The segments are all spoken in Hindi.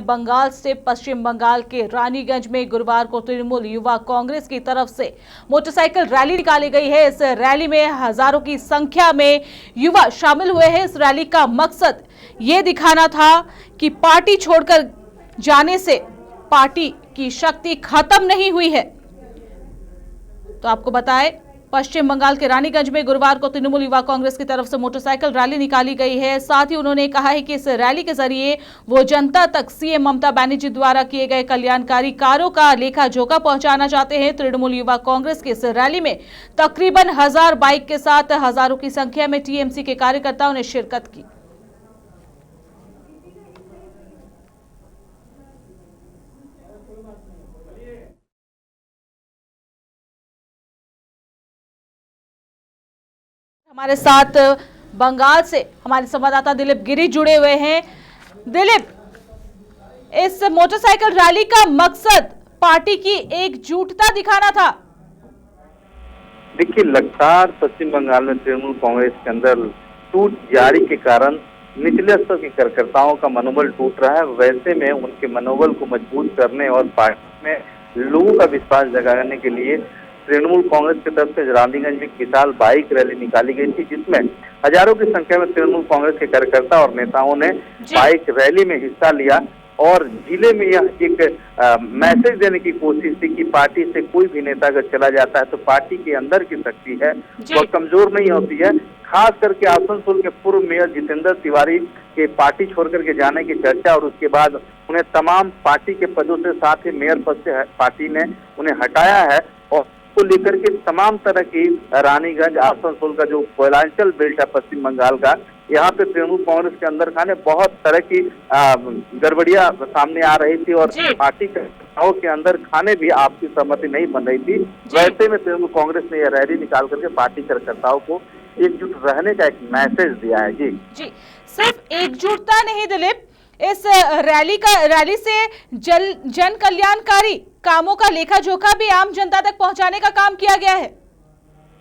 बंगाल से पश्चिम बंगाल के रानीगंज में गुरुवार को तृणमूल युवा कांग्रेस की तरफ से मोटरसाइकिल रैली निकाली गई है। इस रैली में हजारों की संख्या में युवा शामिल हुए हैं। इस रैली का मकसद ये दिखाना था कि पार्टी छोड़कर जाने से पार्टी की शक्ति खत्म नहीं हुई है। तो आपको बताएं, पश्चिम बंगाल के रानीगंज में गुरुवार को तृणमूल युवा कांग्रेस की तरफ से मोटरसाइकिल रैली निकाली गई है। साथ ही उन्होंने कहा है कि इस रैली के जरिए वो जनता तक सीएम ममता बनर्जी द्वारा किए गए कल्याणकारी कार्यों का लेखा जोखा पहुंचाना चाहते हैं। तृणमूल युवा कांग्रेस की इस रैली में तकरीबन 1000 बाइक के साथ हजारों की संख्या में टीएमसी के कार्यकर्ताओं ने शिरकत की। हमारे साथ बंगाल से हमारे संवाददाता दिलीप गिरी जुड़े हुए हैं। दिलीप, इस मोटरसाइकिल रैली का मकसद पार्टी की एकजुटता दिखाना था। देखिए, लगातार पश्चिम बंगाल में तृणमूल कांग्रेस के अंदर टूट जारी के कारण निचले स्तर के कार्यकर्ताओं का मनोबल टूट रहा है। वैसे में उनके मनोबल को मजबूत करने और पार्टी में लोगों का विश्वास जगाने के लिए तृणमूल कांग्रेस की तरफ से रानीगंज में एक विशाल बाइक रैली निकाली गई थी, जिसमें हजारों की संख्या में तृणमूल कांग्रेस के कार्यकर्ता और नेताओं ने बाइक रैली में हिस्सा लिया और जिले में यह एक मैसेज देने की कोशिश थी कि पार्टी से कोई भी नेता अगर चला जाता है तो पार्टी के अंदर की शक्ति है वह कमजोर नहीं होती है। खास करके आसनसोल के पूर्व मेयर जितेंद्र तिवारी के पार्टी छोड़ करके जाने की चर्चा और उसके बाद उन्हें तमाम पार्टी के पदों से, साथ ही मेयर पद से पार्टी ने उन्हें हटाया है और को लेकर के तमाम तरह की रानीगंज आसनसोल का जो कोयलांचल बेल्ट है पश्चिम बंगाल का, यहाँ पे तृणमूल कांग्रेस के अंदर खाने बहुत तरह की गड़बड़ियां सामने आ रही थी और पार्टी के अंदर खाने भी आपसी सहमति नहीं बन रही थी। वैसे में तृणमूल कांग्रेस ने यह रैली निकाल करके पार्टी कार्यकर्ताओं को एकजुट रहने का एक मैसेज दिया है। जी, सिर्फ एकजुटता नहीं दिलीप, इस रैली से जन कल्याणकारी कामों का लेखा जोखा भी आम जनता तक पहुंचाने का काम किया गया है।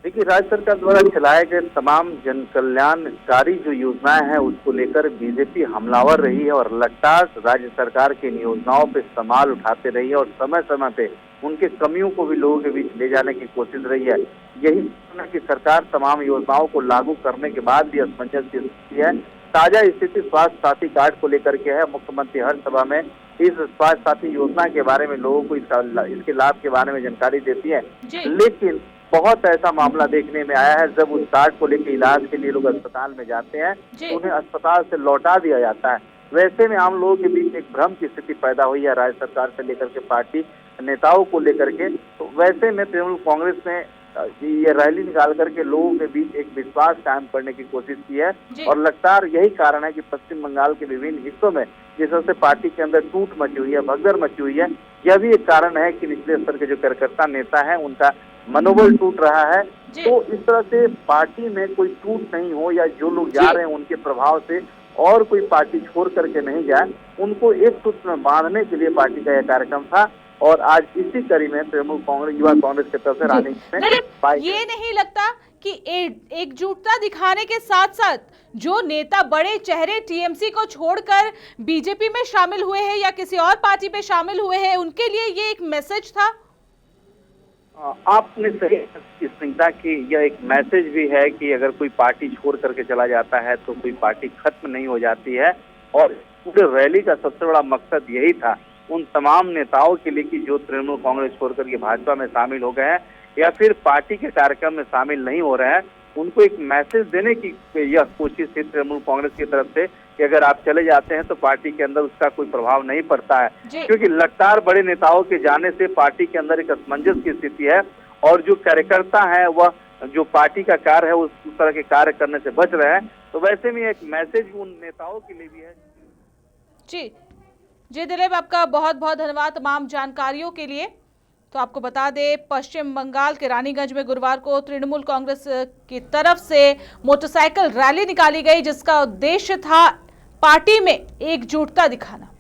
देखिए, राज्य सरकार द्वारा चलाए गए तमाम जन कल्याणकारी जो योजनाएं हैं उसको लेकर बीजेपी हमलावर रही है और लगातार राज्य सरकार की इन योजनाओं पे सवाल उठाते रही है और समय समय पे उनके कमियों को भी लोगों के बीच ले जाने की कोशिश रही है। यही कि सरकार तमाम योजनाओं को लागू करने के बाद भी असमंजस की स्थिति है। ताजा स्थिति स्वास्थ्य साथी कार्ड को लेकर के है। मुख्यमंत्री हर सभा में इस स्वास्थ्य साथी योजना के बारे में लोगों को इसके लाभ के बारे में जानकारी देती है, लेकिन बहुत ऐसा मामला देखने में आया है जब उस कार्ड को लेकर इलाज के लिए लोग अस्पताल में जाते हैं तो उन्हें अस्पताल से लौटा दिया जाता है। वैसे में आम लोगों के बीच एक भ्रम की स्थिति पैदा हुई है राज्य सरकार से लेकर के पार्टी नेताओं को लेकर के। तो वैसे में तृणमूल कांग्रेस ने ये रैली निकाल करके लोगों के बीच एक विश्वास कायम करने की कोशिश की है और लगातार यही कारण है कि पश्चिम बंगाल के विभिन्न हिस्सों में जिस तरह से पार्टी के अंदर टूट मची हुई है, भगदड़ मची हुई है, यह भी एक कारण है कि निचले स्तर के जो कार्यकर्ता नेता है उनका मनोबल टूट रहा है। तो इस तरह से पार्टी में कोई टूट नहीं हो या जो लोग जा रहे हैं उनके प्रभाव से और कोई पार्टी छोड़ करके नहीं जाए, उनको एक सूत्र में बांधने के लिए पार्टी का यह कार्यक्रम था और आज इसी कड़ी में तृणमूल कांग्रेस युवा कांग्रेस की तरफ से रानीगंज में ये नहीं लगता कि एकजुटता दिखाने के साथ साथ जो नेता बड़े चेहरे टीएमसी को छोड़कर बीजेपी में शामिल हुए हैं या किसी और पार्टी में शामिल हुए हैं, उनके लिए ये एक मैसेज था? आपने सही स्पष्टता की यह एक मैसेज भी है कि अगर कोई पार्टी छोड़ करके चला जाता है तो कोई पार्टी खत्म नहीं हो जाती है और पूरे रैली का सबसे बड़ा मकसद यही था उन तमाम नेताओं के लिए कि जो तृणमूल कांग्रेस छोड़ करके भाजपा में शामिल हो गए हैं या फिर पार्टी के कार्यक्रम में शामिल नहीं हो रहे हैं, उनको एक मैसेज देने की यह कोशिश थी तृणमूल कांग्रेस की तरफ से कि अगर आप चले जाते हैं तो पार्टी के अंदर उसका कोई प्रभाव नहीं पड़ता है, क्योंकि लगातार बड़े नेताओं के जाने से पार्टी के अंदर एक असमंजस की स्थिति है और जो कार्यकर्ता है वह जो पार्टी का कार्य है उस तरह के कार्य करने से बच रहे हैं। तो वैसे में एक मैसेज उन नेताओं के लिए भी है। जी दिलीप, आपका बहुत बहुत धन्यवाद तमाम जानकारियों के लिए। तो आपको बता दें, पश्चिम बंगाल के रानीगंज में गुरुवार को तृणमूल कांग्रेस की तरफ से मोटरसाइकिल रैली निकाली गई जिसका उद्देश्य था पार्टी में एकजुटता दिखाना।